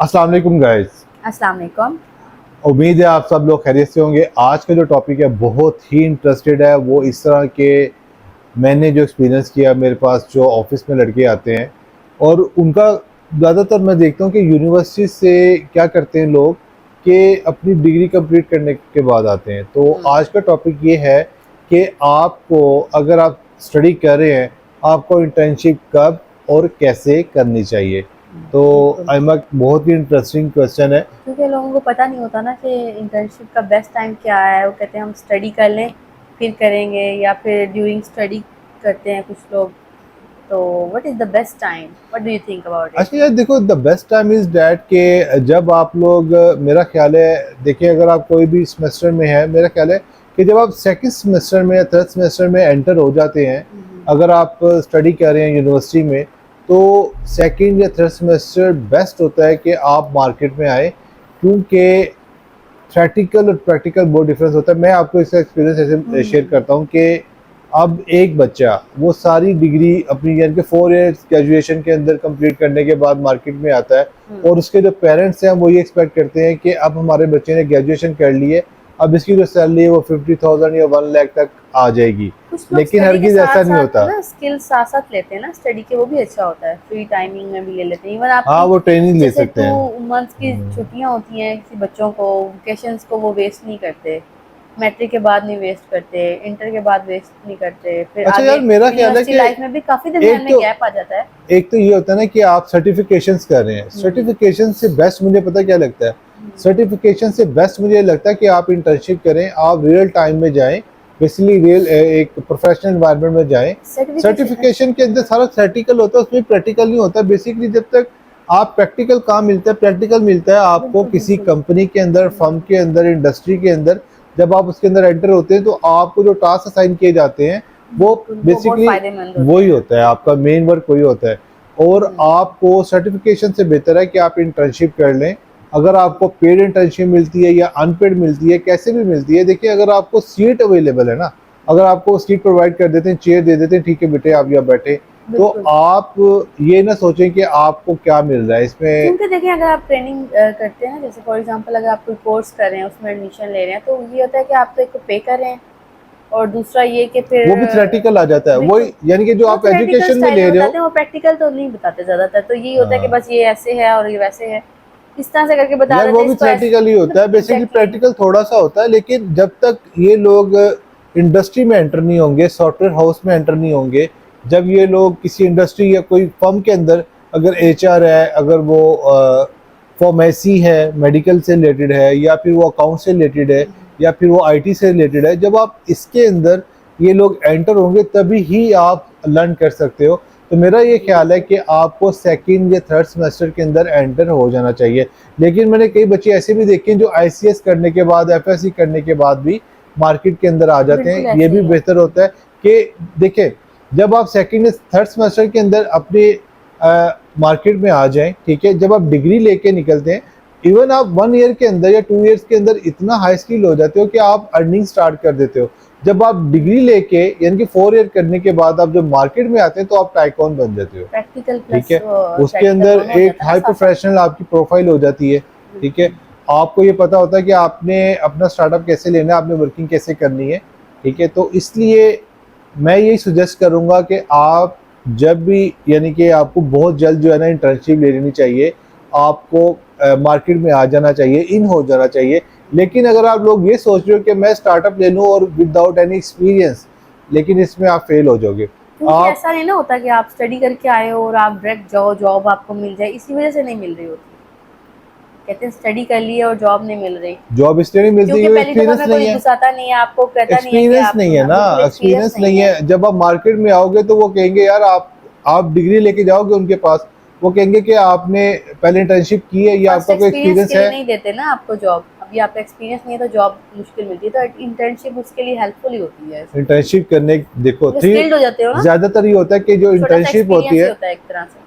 अस्सलाम वालेकुम गाइस। अस्सलाम वालेकुम। उम्मीद है आप सब लोग खैरियत से होंगे। आज का जो टॉपिक है बहुत ही इंटरेस्टेड है। वो इस तरह के मैंने जो एक्सपीरियंस किया, मेरे पास जो ऑफिस में लड़के आते हैं और उनका ज़्यादातर मैं देखता हूँ कि यूनिवर्सिटी से क्या करते हैं लोग कि अपनी डिग्री कंप्लीट करने के बाद आते हैं। तो आज का टॉपिक ये है कि आपको, अगर आप स्टडी कर रहे हैं, आपको इंटर्नशिप कब और कैसे करनी चाहिए। तो बिल्कुल, आइमा बहुत ही इंटरेस्टिंग क्वेश्चन है। क्योंकि लोगों को पता नहीं होता ना कि इंटर्नशिप का बेस्ट टाइम क्या है। वो कहते हैं हम स्टडी कर लें फिर करेंगे, या फिर ड्यूरिंग स्टडी करते हैं कुछ लोग। तो what is the best time? What do you think about it? अच्छा यार, देखो, the best time is that के जब आप लोग, मेरा ख्याल है, देखिए, अगर आप कोई भी सेमेस्टर में है, मेरा ख्याल है कि जब आप सेकंड सेमेस्टर में या थर्ड सेमेस्टर में एंटर हो जाते हैं, अगर आप स्टडी कर रहे हैं यूनिवर्सिटी में, तो सेकंड या थर्ड सेमेस्टर बेस्ट होता है कि आप मार्केट में आए, क्योंकि थ्योरेटिकल और प्रैक्टिकल बहुत डिफरेंस होता है। मैं आपको इसका एक्सपीरियंस ऐसे शेयर करता हूँ कि अब एक बच्चा वो सारी डिग्री अपनी, यानी कि 4 इयर्स ग्रेजुएशन के अंदर कंप्लीट करने के बाद मार्केट में आता है और उसके जो पेरेंट्स हैं वो ये एक्सपेक्ट करते हैं कि अब हमारे बच्चे ने ग्रेजुएशन कर ली है, अब इसकी जो सैलरी है वो 50,000 या 1 लाख तक आ जाएगी। कुछ लोग लेकिन स्टडी के हरगिज ऐसा साथ नहीं साथ होता। ना स्किल्स साथ साथ लेते हैं ना स्टडी के, वो भी अच्छा होता है। फ्री टाइमिंग में भी ले लेते हैं। इवन हाँ, आपकी वो ट्रेनिंग ले जैसे सकते टू हैं। मंथ्स की छुट्टियां होती हैं किसी बच्चों को, वेकेशंस को वो वेस्ट नहीं करते। मैट्रिक के बाद नहीं वेस्ट करते, इंटर के बाद वेस्ट नहीं करते, फिर अच्छा आगे यार, मेरा ख्याल है यूनिवर्सिटी कि लाइफ में भी काफी दरमियान एक में तो गैप आ जाता है। एक तो ये होता है ना कि आप सर्टिफिकेशंस कर रहे हैं। हम्म। सर्टिफिकेशन से बेस्ट मुझे पता क्या लगता है, सर्टिफिकेशन से बेस्ट मुझे लगता है कि आप इंटर्नशिप करें, आप रियल टाइम में जाएं, बेसिकली रियल एक प्रोफेशनल एनवायरनमेंट में जाएं। सर्टिफिकेशन सर्टिफिकेशन के अंदर सारा थ्योरेटिकल होता है, उसमें प्रैक्टिकल नहीं होता। बेसिकली जब तक आप प्रैक्टिकल काम मिलता है, प्रैक्टिकल मिलता है आपको बिल्कुल किसी बिल्कुल। कंपनी के अंदर, फर्म के अंदर, इंडस्ट्री के अंदर, जब आप उसके अंदर एंटर होते हैं तो आपको जो टास्क असाइन किए जाते हैं वो बिल्कुल वो बहुत बेसिकली फायदेमंद होते वही हैं। होता है, आपका मेन वर्क वही होता है। और आपको सर्टिफिकेशन से बेहतर है कि आप इंटर्नशिप कर लें। अगर आपको पेड इंटर्नशिप मिलती है या अनपेड मिलती है, कैसे भी मिलती है, देखिए, अगर आपको सीट अवेलेबल है ना, अगर आपको सीट प्रोवाइड कर देते हैं, चेयर दे देते हैं, ठीक है बेटे आप यहाँ बैठे, तो बिल्कुल, आप ये ना सोचें कि आपको क्या मिल रहा है इसमें। क्योंकि देखिए अगर आप ट्रेनिंग करते हैं ना, जैसे फॉर एग्जांपल अगर आप कोई कोर्स कर रहे हैं उसमें एडमिशन ले रहे हैं, तो ये होता है कि आप तो एक तो पे कर रहे हैं, और दूसरा ये कि फिर वो भी थ्योरेटिकल आ जाता है, बिल्कुल वही यानी कि जो वो आप थ्योरेटिकल एजुकेशन में स्टाइल ले में रहे बताते हो। हैं, वो प्रैक्टिकल तो नहीं बताते ज़्यादातर। तो यही होता है कि हाँ बस ये ऐसे है और ये वैसे है, इस तरह से करके बता यार, देते वो हैं भी इसको ऐसे। थ्योरेटिकल ही होता है, मतलब बेसिकली एग्जैक्टली। प्रैक्टिकल थोड़ा सा होता है। लेकिन जब तक ये लोग इंडस्ट्री में एंटर नहीं होंगे, सॉफ्टवेयर हाउस में एंटर नहीं होंगे, जब ये लोग किसी इंडस्ट्री या कोई फर्म के अंदर, अगर एचआर है, अगर वो फार्मेसी है, मेडिकल से रिलेटेड है, या फिर वो अकाउंट से रिलेटेड है, या फिर वो आईटी से रिलेटेड है, जब आप इसके अंदर ये लोग एंटर होंगे तभी ही आप लर्न कर सकते हो। तो मेरा ये ख्याल है कि आपको सेकंड या थर्ड सेमेस्टर के अंदर एंटर हो जाना चाहिए। लेकिन मैंने कई बच्चे ऐसे भी देखे हैं जो आईसीएस करने के बाद, एफएससी करने के बाद भी मार्केट के अंदर आ जाते बिल्कुल हैं। ये ऐसे भी ही है। बेहतर होता है कि देखिए, जब आप सेकंड या थर्ड सेमेस्टर के अंदर अपने मार्केट में आ जाएं, ठीक है, जब आप डिग्री लेके निकलते हैं, इवन आप 1 ईयर के अंदर या 2 इयर्स के अंदर इतना हाई स्किल हो जाते हो कि आप अर्निंग स्टार्ट कर देते हो। जब आप डिग्री लेके, यानी कि 4 ईयर करने के बाद आप जब मार्केट में आते हैं तो आप टाइकॉन बन जाते हो। प्रैक्टिकल ठीक प्लस है, उसके थ्योरेटिकल अंदर दोनों हो एक जाता है ना हाई साथ साथ। प्रोफेशनल आपकी प्रोफाइल हो जाती है। ठीक है, बिल्कुल। आपको ये पता होता है कि आपने अपना स्टार्टअप कैसे लेना है, आपने वर्किंग कैसे करनी है। ठीक है, तो इसलिए मैं यही सजेस्ट करूंगा कि आप जब भी, यानी कि आपको बहुत जल्द जो है ना इंटर्नशिप ले लेनी चाहिए, आपको मार्केट में आ जाना चाहिए, इन हो जाना चाहिए। लेकिन अगर आप लोग ये सोच रहे हो कि मैं स्टार्टअप ले लूँ और विदाउट एनी एक्सपीरियंस, लेकिन इसमें आप फेल हो जाओगे। क्योंकि आप ऐसा नहीं ना होता कि आप स्टडी करके आए हो और आप डायरेक्ट जाओ जॉब आपको मिल जाए, इसी वजह से नहीं मिल रही होती। कहते हैं स्टडी कर ली है और जॉब नहीं मिल रही, जॉब इसलिए नहीं मिलती क्योंकि क्योंकि पहली दफा एक्सपीरियंस में नहीं कोई है। घुसाता नहीं है, आपको कहता नहीं है कि एक्सपीरियंस आप नहीं है ना, बिल्कुल एक्सपीरियंस एक्सपीरियंस नहीं नहीं है। है। जब आप मार्केट में आओगे तो वो कहेंगे यार, आप डिग्री लेके जाओगे उनके पास, वो कहेंगे कि आपने पहले इंटर्नशिप की है या फर्स्ट आपका कोई एक्सपीरियंस एक्सपीरियंस के लिए है। नहीं देते ना आपको जॉब। अभी आपका एक्सपीरियंस नहीं है तो जॉब मुश्किल मिलती है, तो इंटर्नशिप उसके लिए हेल्पफुल ही होती है ऐसे। इंटर्नशिप करने, देखो, क्योंकि थ्री स्किल्ड हो जाते हो ना, ज़्यादातर ये होता है कि जो छोटा सा इंटर्नशिप होती एक्सपीरियंस ही है, होता है एक तरह से।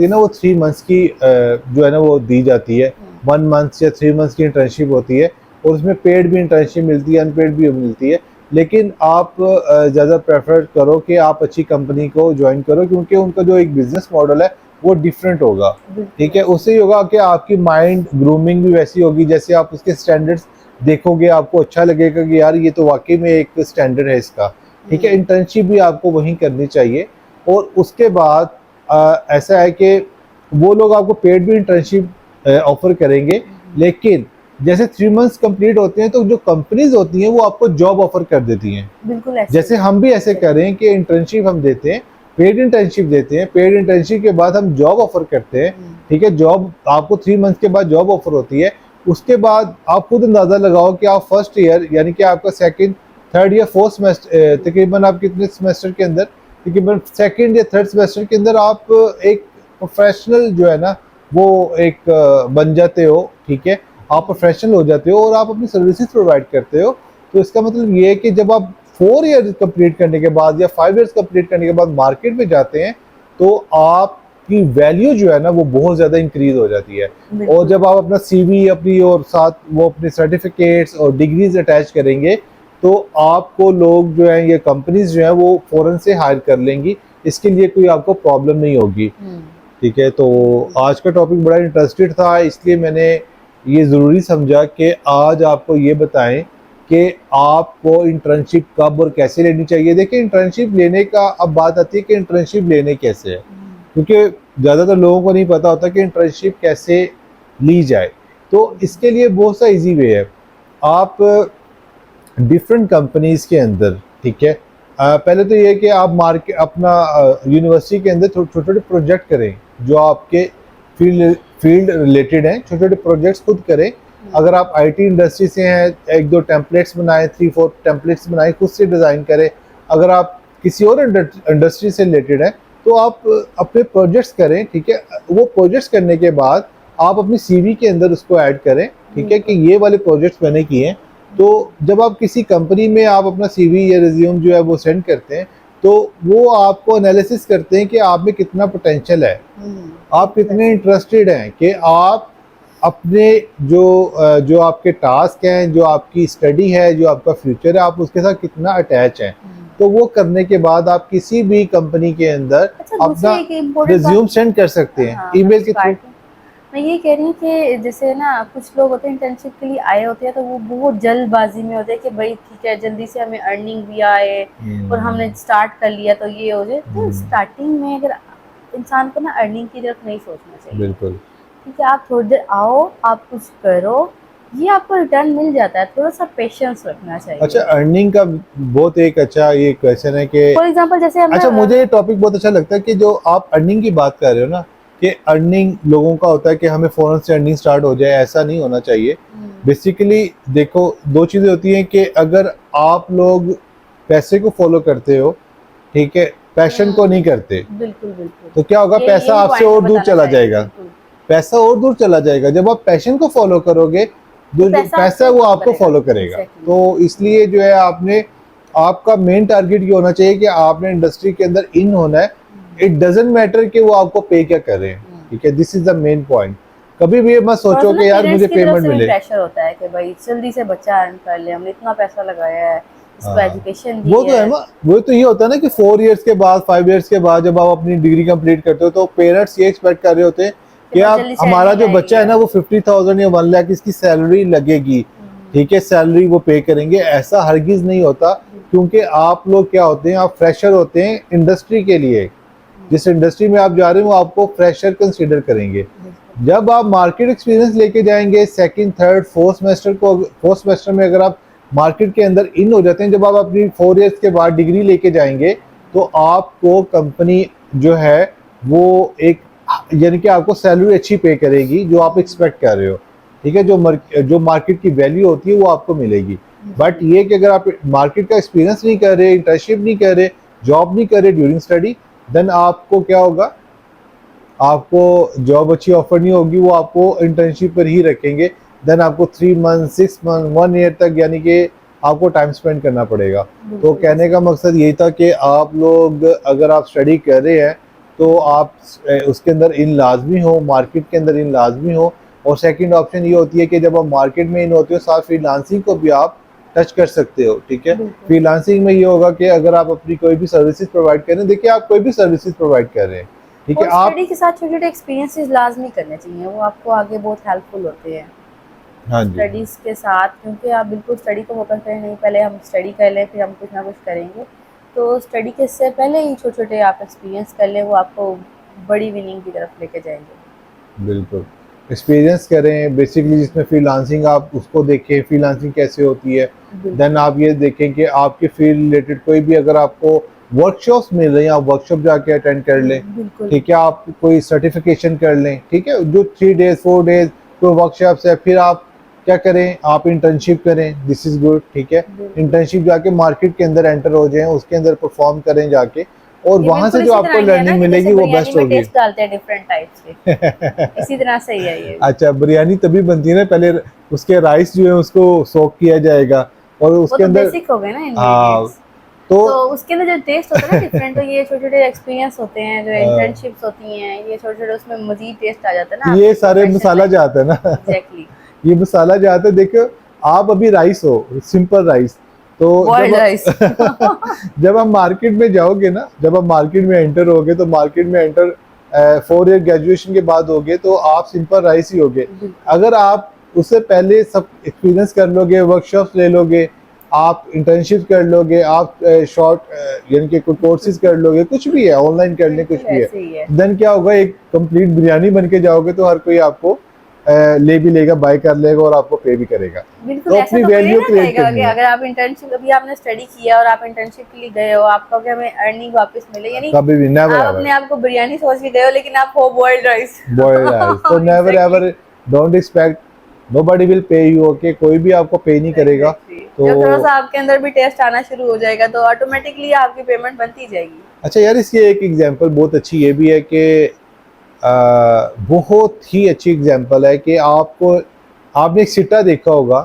ना, वो 3 मंथ्स की जो है ना वो दी जाती है। 1 मंथ या 3 मंथ्स की इंटर्नशिप होती है, और उसमें पेड भी इंटर्नशिप मिलती है, अनपेड भी मिलती है। लेकिन आप ज़्यादा प्रेफर करो कि आप अच्छी कंपनी को ज्वाइन करो, क्योंकि उनका जो एक बिजनेस मॉडल है वो डिफरेंट होगा, बिल्कुल। ठीक है। उससे ये होगा कि आपकी माइंड ग्रूमिंग भी वैसी होगी, जैसे आप उसके स्टैंडर्ड्स देखोगे आपको अच्छा लगेगा कि यार ये तो वाकई में एक स्टैंडर्ड है इसका, ठीक है। इंटर्नशिप भी आपको वहीं करनी चाहिए। और उसके बाद ऐसा है कि वो लोग आपको पेड भी इंटर्नशिप ऑफर करेंगे, लेकिन जैसे 3 मंथ्स कंप्लीट होते हैं तो जो कंपनीज होती हैं वो आपको जॉब ऑफर कर देती हैं। बिल्कुल ऐसे जैसे हम भी ऐसे कर रहे हैं कि इंटर्नशिप हम देते हैं, पेड इंटर्नशिप देते हैं, पेड इंटर्नशिप के बाद हम जॉब ऑफर करते हैं, ठीक है। जॉब आपको 3 मंथ्स के बाद जॉब ऑफर होती है। उसके बाद आप खुद अंदाजा लगाओ कि आप फर्स्ट ईयर यानी कि आपका सेकंड, थर्ड या फोर्थ सेमेस्टर, तकरीबन आप कितने सेमेस्टर के अंदर, तकरीबन सेकंड या थर्ड सेमेस्टर के अंदर आप एक प्रोफेशनल जो है ना वो एक बन जाते हो, ठीक है। आप प्रोफेशनल हो जाते हो और आप अपनी सर्विसेज प्रोवाइड करते हो। तो इसका मतलब ये है कि जब आप 4 ईयर कंप्लीट करने के बाद या 5 ईयर्स कंप्लीट करने के बाद मार्केट में जाते हैं तो आपकी वैल्यू जो है ना वो बहुत ज़्यादा इंक्रीज हो जाती है। और जब आप अपना सीवी अपनी और साथ वो अपने सर्टिफिकेट्स और डिग्रीज अटैच करेंगे तो आपको लोग जो है, ये कंपनीज जो है वो फ़ौरन से हायर कर लेंगी। इसके लिए कोई आपको प्रॉब्लम नहीं होगी, ठीक है। तो आज का टॉपिक बड़ा इंटरेस्टेड था, इसलिए मैंने ये ज़रूरी समझा कि आज आपको ये बताएं कि आपको इंटर्नशिप कब और कैसे लेनी चाहिए। देखिए इंटर्नशिप लेने का अब बात आती है कि इंटर्नशिप लेने कैसे है, क्योंकि ज़्यादातर लोगों को नहीं पता होता कि इंटर्नशिप कैसे ली जाए। तो इसके लिए बहुत सा इजी वे है। आप डिफरेंट कंपनीज के अंदर, ठीक है, पहले तो ये है कि आप मार्केट अपना यूनिवर्सिटी के अंदर छोटे छोटे प्रोजेक्ट करें जो आपके फील्ड रिलेटेड हैं। छोटे छोटे प्रोजेक्ट्स खुद करें। अगर आप आईटी इंडस्ट्री से हैं, 1-2 टेम्पलेट्स बनाएं, 3-4 टेम्पलेट्स बनाएं, खुद से डिज़ाइन करें। अगर आप किसी और इंडस्ट्री से रिलेटेड हैं तो आप अपने प्रोजेक्ट्स करें, ठीक है। वो प्रोजेक्ट्स करने के बाद आप अपनी सीवी के अंदर उसको ऐड करें, ठीक है, कि ये वाले प्रोजेक्ट्स मैंने किए हैं। तो जब आप किसी कंपनी में आप अपना सीवी या रिज्यूम जो है वो सेंड करते हैं तो वो आपको एनालिसिस करते हैं कि आप में कितना पोटेंशियल है, आप कितने इंटरेस्टेड हैं, कि आप अपने जो आपके टास्क हैं, जो आपकी स्टडी है, जो आपका फ्यूचर है, आप उसके साथ कितना अटैच हैं। तो वो करने के बाद आप किसी भी कंपनी के अंदर अपना रिज्यूम सेंड कर सकते हैं ईमेल के थ्रू। मैं ये कह रही हूँ कि जैसे ना कुछ लोग होते हैं इंटर्नशिप के लिए आए होते हैं तो वो बहुत जल्दबाजी में होते हैं कि भाई ठीक है जल्दी से हमें अर्निंग भी आए और हमने स्टार्ट कर लिया तो ये हो जाए। तो स्टार्टिंग में अगर इंसान को ना अर्निंग की तरफ नहीं सोचना चाहिए। बिल्कुल ठीक है, आप थोड़ी देर आओ, आप कुछ करो, ये आपको रिटर्न मिल जाता है। थोड़ा सा पेशेंस रखना चाहिए। अच्छा, अर्निंग का बहुत एक अच्छा ये क्वेश्चन है कि फॉर एग्जांपल जैसे हम अच्छा मुझे ये टॉपिक बहुत अच्छा लगता है कि जो आप अर्निंग की बात कर रहे हो ना, कि अर्निंग लोगों का होता है कि हमें फौरन से अर्निंग स्टार्ट हो जाए, ऐसा नहीं होना चाहिए। बेसिकली देखो दो चीज़ें होती हैं कि अगर आप लोग पैसे को फॉलो करते हो, ठीक है, पैशन को नहीं करते, बिल्कुल बिल्कुल, तो क्या होगा, पैसा आपसे और दूर चला जाएगा। पैसा और दूर चला जाएगा। जब आप पैशन को फॉलो करोगे जो पैसा है वो आपको फॉलो करेगा। तो इसलिए जो है आपने आपका मेन टारगेट ये होना चाहिए कि आपने इंडस्ट्री के अंदर इन होना है। इट डजंट मैटर कि वो आपको पे क्या कर रहे हैं, ठीक है। This is the main point. कभी भी ये मत सोचो कि यार मुझे पेमेंट मिले। प्रेशर होता है कि भाई जल्दी से बच्चा अर्न कर ले, हमने इतना पैसा लगाया है, इसको एजुकेशन दी वो तो है ना, वो तो ये होता है ना कि 4 इयर्स के बाद 5 इयर्स के बाद जब आप अपनी डिग्री कंप्लीट करते हो तो पेरेंट्स ये एक्सपेक्ट कर रहे होते हैं कि आप हमारा जो बच्चा है ना वो 50,000 या 1 लाख इसकी सैलरी लगेगी, ठीक है, सैलरी वो पे करेंगे। ऐसा हरगिज नहीं होता, क्योंकि आप लोग क्या होते हैं, आप फ्रेशर होते हैं इंडस्ट्री के लिए। जिस इंडस्ट्री में आप जा रहे हो वो आपको फ्रेशर कंसीडर करेंगे। जब आप मार्केट एक्सपीरियंस लेके जाएंगे सेकंड, थर्ड, फोर्थ सेमेस्टर में अगर आप मार्केट के अंदर इन हो जाते हैं, जब आप अपनी 4 इयर्स के बाद डिग्री लेके जाएंगे तो आपको कंपनी जो है वो एक यानी कि आपको सैलरी अच्छी पे करेगी जो आप एक्सपेक्ट कर रहे हो, ठीक है। जो मार्केट की वैल्यू होती है वो आपको मिलेगी। बट ये कि अगर आप मार्केट का एक्सपीरियंस नहीं कर रहे, इंटर्नशिप नहीं कर रहे, जॉब नहीं कर रहे ड्यूरिंग स्टडी, देन आपको क्या होगा, आपको जॉब अच्छी ऑफर नहीं होगी, वो आपको इंटर्नशिप पर ही रखेंगे। देन आपको 3 मंथ, 6 मंथ, 1 ईयर तक यानी कि आपको टाइम स्पेंड करना पड़ेगा। तो कहने का मकसद यही था कि आप लोग अगर आप स्टडी कर रहे हैं तो आप उसके अंदर इन लाजमी हो, मार्केट के अंदर इन लाजमी हो। और सेकंड ऑप्शन ये होती है कि जब आप मार्केट में इन होते हो साथ फ्रीलांसिंग को भी आप टच कर सकते हो, ठीक है। फ्रीलांसिंग में ये होगा कि अगर आप अपनी कोई भी सर्विसेज प्रोवाइड कर रहे हैं, देखिए आप कोई भी सर्विसेज प्रोवाइड कर रहे हैं, ठीक है। और आप स्टडी के साथ छोटे छोटे एक्सपीरियंसेस लाजमी करने चाहिए, वो आपको आगे बहुत हेल्पफुल होते हैं हाँ जी स्टडीज़ के साथ, क्योंकि आप बिल्कुल स्टडी को फोकस करें नहीं, पहले हम स्टडी कर लें फिर हम कुछ ना कुछ करेंगे। तो स्टडी के से पहले ही छोटे छोटे आप एक्सपीरियंस कर लें, वो आपको बड़ी विनिंग की तरफ लेके जाएंगे। बिल्कुल एक्सपीरियंस करें बेसिकली, जिसमें फ्रीलांसिंग आप उसको देखें फ्रीलांसिंग कैसे होती है। देन बिल्कुल आप ये देखें कि आपके फील्ड रिलेटेड कोई भी अगर आपको वर्कशॉप्स मिल रही हैं आप वर्कशॉप जाके अटेंड कर लें। बिल्कुल ठीक है, आप कोई सर्टिफिकेशन कर लें। ठीक है, जो 3 डेज 4 डेज कोई वर्कशॉप्स है, फिर आप क्या करें, आप इंटर्नशिप करें, दिस इज़ गुड। ठीक है, बिल्कुल। इंटर्नशिप जाके मार्केट के अंदर एंटर हो जाएं, उसके अंदर परफॉर्म करें जाके, और ये वहाँ से बिल्कुल जो इसी आपको तरह ही है ना लर्निंग कि जैसे मिलेगी वो बिरयानी बेस्ट में होगी। टेस्ट डालते हैं डिफरेंट टाइप्स के, इसी तरह से ही है ये भी। अच्छा, बिरयानी तभी बनती है ना, पहले उसके राइस जो है उसको सोक किया जाएगा और वो उसके तो अंदर। बेसिक हो गए ना हाँ, इंग्रेडिएंट्स। तो तो उसके अंदर जो टेस्ट होता है ना डिफरेंट, तो ये छोटे छोटे एक्सपीरियंस होते हैं, जो इंटर्नशिप्स होती हैं, ये छोटे छोटे उसमें मजीद टेस्ट आ जाता है ना ये आपके सारे प्रोफेशन मसाला में। जाता है ना। एग्जैक्टली। ये मसाला जाता है। देखो, आप अभी राइस हो, सिंपल राइस, तो बॉइल्ड राइस। जब जब आप मार्केट में जाओगे ना, जब आप मार्केट में एंटर होगे, तो मार्केट में एंटर 4 ईयर ग्रेजुएशन के बाद होगे तो आप सिंपल राइस ही होगे। बिल्कुल अगर आप उससे पहले सब एक्सपीरियंस कर लोगे, वर्कशॉप्स ले लोगे, आप इंटर्नशिप कर लोगे, आप शॉर्ट यानी कि कोई कोर्सेज कर लोगे, कुछ भी है ऑनलाइन कर लें, कुछ बिल्कुल भी है, ऐसे ही है। देन क्या होगा, एक कंप्लीट बिरयानी बन के जाओगे तो हर कोई आपको ले भी लेगा, बाय कर लेगा और आपको पे भी करेगा। बिल्कुल तो ऐसा अपनी तो कोई नहीं वैल्यू ना क्रिएट कहेगा करनी कि है। अगर आप इंटर्नशिप, अभी आपने स्टडी किया और आप इंटर्नशिप के लिए गए हो, आपको क्या हमें अर्निंग वापस मिले, यानी कभी भी नेवर आप एवर अपने आप को बिरयानी सोच के गए हो लेकिन आप हो बॉइल्ड राइस। बॉयल्ड राइस, तो never exactly. Ever don't expect, nobody will pay you. Okay, कोई भी आपको पे नहीं करेगा। एग्जैक्टली। तो जब थोड़ा सा आपके अंदर भी टेस्ट आना शुरू हो जाएगा तो ऑटोमेटिकली आपकी पेमेंट बनती जाएगी। अच्छा यार, इसकी एक एग्जांपल बहुत अच्छी ये भी है कि बहुत ही अच्छी एग्जांपल है कि आपको, आपने एक सिट्टा देखा होगा,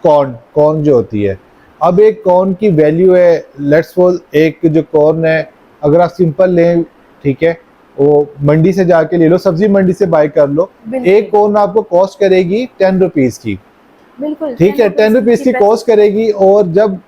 कॉर्न, कॉर्न जो होती है। अब एक कॉर्न की वैल्यू है, लेट्स सपोज एक जो कॉर्न है, अगर आप सिंपल लें, ठीक है, वो मंडी से जाके ले लो, सब्जी मंडी से बाय कर लो, बिल्कुल एक कॉर्न आपको कॉस्ट करेगी 10 रुपीज़ की। बिल्कुल ठीक 10 है, टेन रुपीज की रुपीज़ की चीपेस्ट। कॉस्ट करेगी, और जब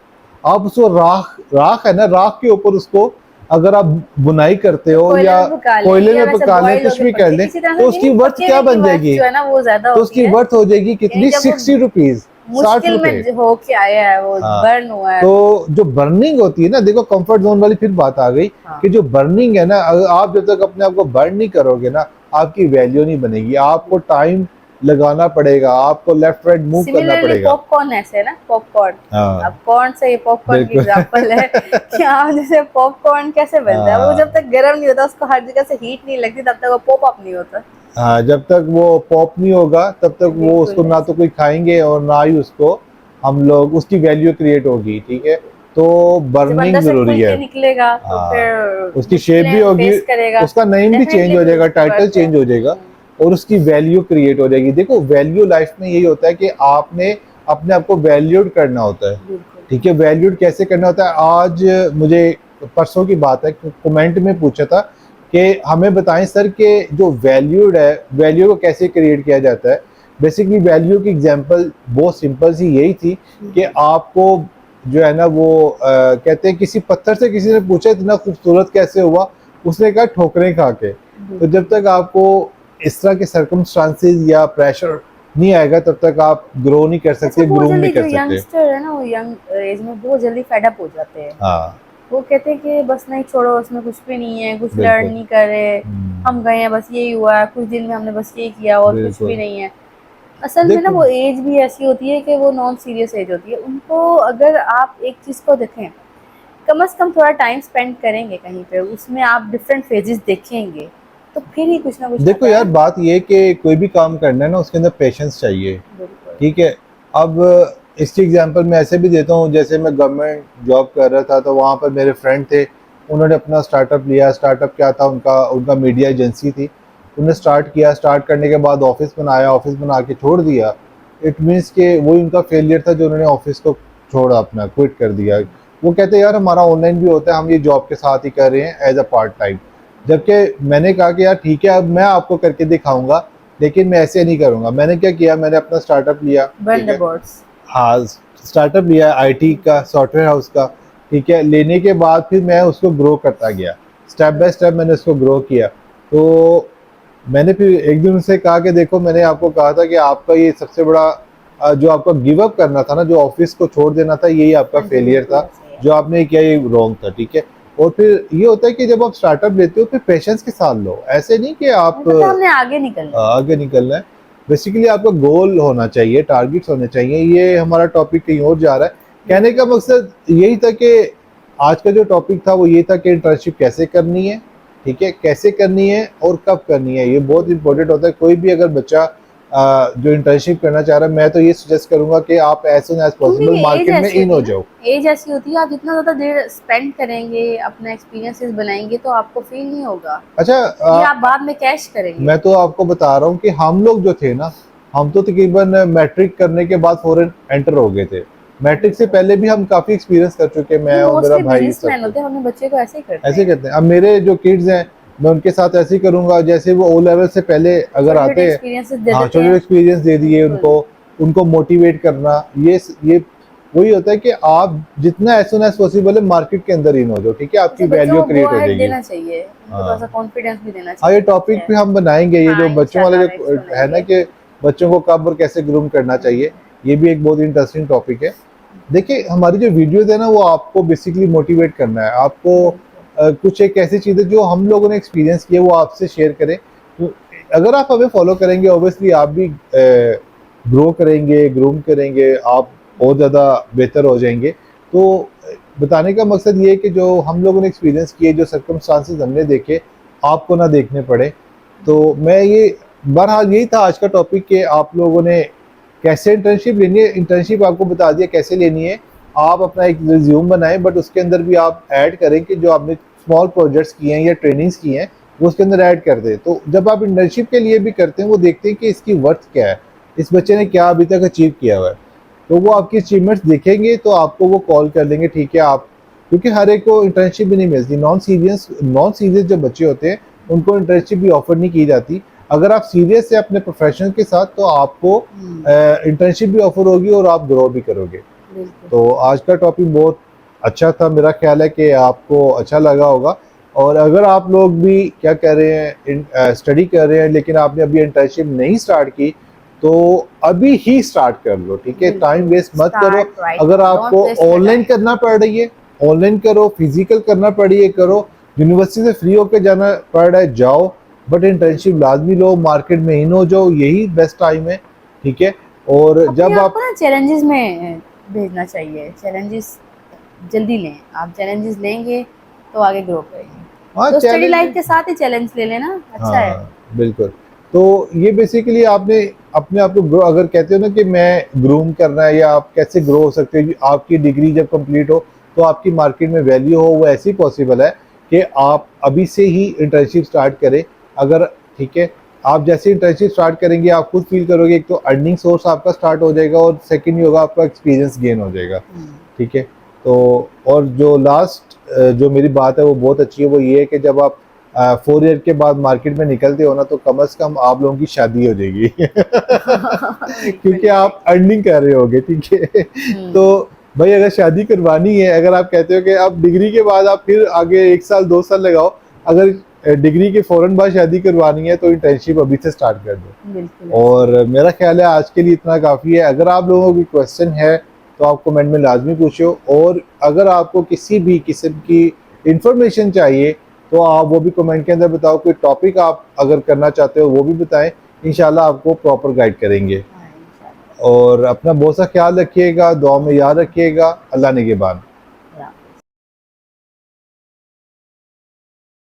आप उसको राख, राख है ना, राख के ऊपर उसको अगर आप बुनाई करते हो कोयले या में पका लें कोयले या में वैसे पका लें, बॉइल्ड कुछ होके भी कर पकते, लें, इसी तरह तो से उसकी यानी वर्थ पके क्या हुए की बन वर्थ जाएगी, जो है ना वो ज्यादा तो होती उसकी है। वर्थ हो जाएगी यानी कितनी, जब वो 60 रुपीज़, 60 रुपए। मुश्किल में हो के आया है, वो हाँ, बर्न हुआ है। तो जो बर्निंग होती है ना, देखो कंफर्ट जोन वाली फिर बात आ गई हाँ कि जो बर्निंग है ना, अगर आप जब तक अपने आप को बर्न नहीं करोगे ना, आपकी वैल्यू नहीं बनेगी। आपको टाइम लगाना पड़ेगा, आपको लेफ्ट राइट मूव करना सिमिलरली पड़ेगा। पॉपकॉर्न ऐसे है ना, पॉपकॉर्न। हाँ अब कॉर्न से ये पॉपकॉर्न की बिल्कुल। एग्जांपल है कि आप जैसे पॉपकॉर्न कैसे बनता है, वो जब हाँ तक गर्म नहीं होता, उसको हर जगह से हीट नहीं लगती, तब तक वो पॉप अप नहीं होता। हाँ, जब तक वो पॉप नहीं होगा तब तक वो उसको बिल्कुल ना तो ऐसे। कोई खाएंगे और ना ही उसको हम लोग, उसकी वैल्यू क्रिएट होगी। ठीक है, तो जब अंदर बर्निंग से जरूरी खुल है। के निकलेगा तो हाँ, फिर उसकी शेप भी मुश्किलें होगी, फेस करेगा, उसका नेम भी चेंज डेफिनेटली हो फिर जाएगा, उसकी टाइटल वर्थ है। चेंज हो जाएगा, और उसकी वैल्यू क्रिएट हो जाएगी। देखो, वैल्यू लाइफ में यही होता है कि आपने अपने आप को वैल्यूड करना होता है। बिल्कुल ठीक है, वैल्यूड कैसे करना होता है, आज मुझे परसों की बात है, कमेंट में पूछा था कि हमें बताएं सर कि जो वैल्यूड है, वैल्यू को कैसे क्रिएट किया जाता है। बेसिकली वैल्यू की एग्जांपल बहुत सिंपल सी यही थी कि आपको जो है ना वो कहते हैं, किसी पत्थर से किसी ने पूछा इतना खूबसूरत कैसे हुआ, उसने कहा ठोकरें खा के। तो जब तक आपको इस तरह के सर्कमस्टांसेस या प्रेशर नहीं आएगा तब तक आप ग्रो नहीं कर अच्छा, सकते, बहुत ग्रूम नहीं जल्दी कर जो सकते। यंगस्टर है ना, वो यंग एज में बहुत जल्दी फेड अप हो जाते हैं। हाँ वो कहते हैं कि बस नहीं छोड़ो, उसमें कुछ भी नहीं है, कुछ लर्न बिल्कुल। नहीं कर रहे, हम गए हैं बस यही हुआ है, कुछ दिन में हमने बस ये किया और कुछ भी बिल्कुल। नहीं है। असल में ना देखो वो एज भी ऐसी होती है कि वो नॉन सीरियस एज होती है उनको। अगर आप एक चीज़ को देखें, कम से कम थोड़ा टाइम स्पेंड करेंगे कहीं पे, उसमें आप डिफरेंट फेजेस देखेंगे, तो फिर ही कुछ ना कुछ देखो आता है यार, ना। बात ये है कि कोई भी काम करना है ना, उसके अंदर पेशेंस चाहिए। बिल्कुल ठीक है, अब इसकी एग्जांपल मैं ऐसे भी देता हूँ, जैसे मैं गवर्नमेंट जॉब कर रहा था तो वहाँ पर मेरे फ्रेंड थे, उन्होंने अपना स्टार्टअप लिया। स्टार्टअप क्या था उनका, उनका मीडिया एजेंसी थी। उन्होंने स्टार्ट किया, स्टार्ट करने के बाद ऑफिस बनाया, ऑफिस बना के छोड़ दिया। इट मीन्स कि वो उनका फेलियर था जो उन्होंने ऑफिस को छोड़ा, अपना क्विट कर दिया। वो कहते हैं यार हमारा ऑनलाइन भी होता है, हम ये जॉब के साथ ही कर रहे हैं एज अ पार्ट टाइम। जबकि मैंने कहा कि यार ठीक है, अब मैं आपको करके दिखाऊंगा, लेकिन मैं ऐसे नहीं करूंगा। मैंने क्या किया, मैंने अपना स्टार्टअप लिया। बर्न ठीक द है, बोर्ड्स। हाँ, स्टार्टअप लिया आईटी का, सॉफ्टवेयर हाउस का। ठीक है, लेने के बाद फिर मैं उसको ग्रो करता गया, स्टेप बाय स्टेप मैंने उसको ग्रो किया। तो मैंने फिर एक दिन उनसे कहा कि देखो, मैंने आपको कहा था कि आपका ये सबसे बड़ा जो आपका गिव अप करना था ना, जो ऑफिस को छोड़ देना था, यही आपका हाँ जी, फेलियर बिल्कुल था, ऐसे ही है। जो आपने किया ये रॉन्ग था, ठीक है। और फिर ये होता है कि जब आप स्टार्टअप लेते हो फिर पेशेंस के साथ लो, ऐसे नहीं कि आप हमें पता है हमने आगे निकलना है। आगे निकलना है। बेसिकली आपका गोल होना चाहिए, टारगेट्स होने चाहिए। ये हमारा टॉपिक कहीं और जा रहा है। कहने का बिल्कुल। मकसद यही था कि आज का जो टॉपिक था वो ये था कि इंटर्नशिप कैसे करनी है, ठीक है, कैसे करनी है और कब करनी है, ये बहुत इंपॉर्टेंट होता है। कोई भी अगर बच्चा जो इंटर्नशिप करना चाह रहा है, मैं तो ये सजेस्ट करूंगा कि आप एज सुन एज क्योंकि पॉसिबल एज मार्केट में ऐसी इन होती हो है ना, जाओ। एज ऐसी होती है, आप जितना ज़्यादा देर स्पेंड करेंगे, अपना एक्सपीरियंसेस बनाएंगे तो आपको फील नहीं होगा। अच्छा, ये आप बाद में कैश करेंगे। मैं तो आपको बता रहा हूँ कि हम लोग जो थे ना, हम तो तकरीबन मैट्रिक करने के बाद फौरन एंटर हो गए थे। मैट्रिक से पहले भी हम काफ़ी एक्सपीरियंस कर चुके हैं, ये मैं और मेरा मोस्टली भाई सब बिजनेसमैन कुछ। होते हैं, अपने बच्चे को ऐसे ही करते ऐसे ही हैं। करते हैं। अब मेरे जो किड्स हैं, मैं उनके साथ ऐसे ही करूँगा जैसे वो ओ लेवल से पहले अगर छोटे छोटे आते हैं। एक्सपीरियंसेस दे हाँ, देते छोटे छोटे हैं। एक्सपीरियंस दे दिए बिल्कुल। उनको, उनको मोटिवेट करना। ये वही होता है कि आप जितना एज सुन एज पॉसिबल है मार्केट के अंदर इन हो जाओ, ठीक है, आपकी वैसे बच्चों वैल्यू को गो क्रिएट हो अहेड जाएगी। देना चाहिए, उनको थोड़ा सा हाँ कॉन्फिडेंस भी देना हाँ, ये चाहिए, ठीक टॉपिक है। भी हम बनाएंगे, ये जो हाँ, बच्चों वाले इंशाल्लाह जो नेक्स्ट है ना बनाएंगे। कि बच्चों को कब और कैसे ग्रूम करना चाहिए, ये भी एक बहुत इंटरेस्टिंग टॉपिक है। देखिए, हमारी जो वीडियोस है ना, वो आपको बेसिकली मोटिवेट करना है, आपको बिल्कुल। कुछ एक ऐसी चीज़ें जो हम लोगों ने एक्सपीरियंस किए वो आपसे शेयर करें। तो अगर आप हमें फॉलो करेंगे, ऑब्वियसली आप भी ग्रो करेंगे, ग्रूम करेंगे, आप और ज़्यादा बेहतर हो जाएंगे। तो बताने का मकसद ये है कि जो हम लोगों ने एक्सपीरियंस किए, जो सर्कमस्टांसेस हमने देखे, आपको ना देखने पड़े। तो मैं ये बहरहाल यही था आज का टॉपिक कि आप लोगों ने कैसे इंटर्नशिप लेनी है। इंटर्नशिप आपको बता दिया कैसे लेनी है। आप अपना एक रिज्यूम बनाएं, बट उसके अंदर भी आप ऐड करें कि जो आपने स्मॉल प्रोजेक्ट्स किए हैं या ट्रेनिंग्स की हैं, वो उसके अंदर ऐड कर दें। तो जब आप इंटर्नशिप के लिए भी करते हैं, वो देखते हैं कि इसकी वर्थ क्या है, इस बच्चे ने क्या अभी तक अचीव किया हुआ है। तो वो आपकी अचीवमेंट्स देखेंगे तो आपको वो कॉल कर लेंगे, ठीक है आप, क्योंकि हर एक को इंटर्नशिप भी नहीं मिलती। नॉन सीरियस जो बच्चे होते हैं उनको इंटर्नशिप भी ऑफर नहीं की जाती। अगर आप सीरियस है अपने प्रोफेशन के साथ तो आपको इंटर्नशिप भी ऑफर होगी और आप ग्रो भी करोगे। बिल्कुल। तो आज का टॉपिक बहुत अच्छा था, मेरा ख्याल है कि आपको अच्छा लगा होगा। और अगर आप लोग भी क्या कह रहे हैं, स्टडी कर रहे हैं लेकिन आपने अभी इंटर्नशिप नहीं स्टार्ट की, तो अभी ही स्टार्ट कर लो, ठीक है, टाइम बिल्कुल, वेस्ट मत करो। स्टार्ट राइट अगर नाउ, डोंट आपको वेस्ट योर ऑनलाइन टाइम। करना पड़ रही है, ऑनलाइन करो, फिजिकल करना पड़ रही है करो, यूनिवर्सिटी से फ्री होकर जाना पड़ रहा है जाओ, बट इंटर्नशिप बिल्कुल। लाजमी लो, मार्केट में इन हो जाओ, यही बेस्ट टाइम है, ठीक है। और अपने जब आप आप को ना चैलेंजेस में भेजना चाहिए, चैलेंजेस जल्दी लें। आप चैलेंजेस लेंगे तो आगे ग्रो करेंगे। हाँ, तो स्टडी चैलेंज, लाइफ के साथ ही चैलेंज ले लेना, अच्छा है। हाँ बिल्कुल। तो ये बेसिकली आपने अपने आप को ग्रो, अगर कहते हो ना कि मैं ग्रूम करना है, या आप कैसे ग्रो हो सकते हो, आपकी डिग्री जब कंप्लीट हो तो आपकी मार्केट में वैल्यू हो, वो ऐसे ही पॉसिबल है कि आप अभी से ही इंटर्नशिप स्टार्ट करें। अगर, ठीक है, आप जैसे इंटर्नशिप स्टार्ट करेंगे आप खुद फील करोगे, एक तो अर्निंग सोर्स आपका स्टार्ट हो जाएगा और सेकंड ये होगा आपका एक्सपीरियंस गेन हो जाएगा, ठीक है। तो और जो लास्ट जो मेरी बात है वो बहुत अच्छी है, वो ये है कि जब आप 4 ईयर के बाद मार्केट में निकलते हो ना, तो कम से कम आप लोगों की शादी हो जाएगी बिल्कुल क्योंकि सही। आप अर्निंग कर रहे होगे, ठीक है। तो भाई, अगर शादी करवानी है, अगर आप कहते हो कि आप डिग्री के बाद आप फिर आगे 1 साल 2 साल लगाओ, अगर डिग्री के फौरन बाद शादी करवानी है तो इंटर्नशिप अभी से स्टार्ट कर दो। बिल्कुल ऐसे ही और है। मेरा ख्याल है आज के लिए इतना काफ़ी है। अगर आप लोगों की क्वेश्चन है तो आप कमेंट में लाजमी पूछो, और अगर आपको किसी भी किस्म की इंफॉर्मेशन चाहिए तो आप वो भी कमेंट के अंदर बताओ। कोई टॉपिक आप अगर करना चाहते हो वो भी बताएं, इंशाल्लाह आपको प्रॉपर गाइड करेंगे। हाँ, इंशाल्लाह। और अपना बहुत सा ख्याल रखिएगा, दुआ में याद रखिएगा। अल्लाह निगहबान।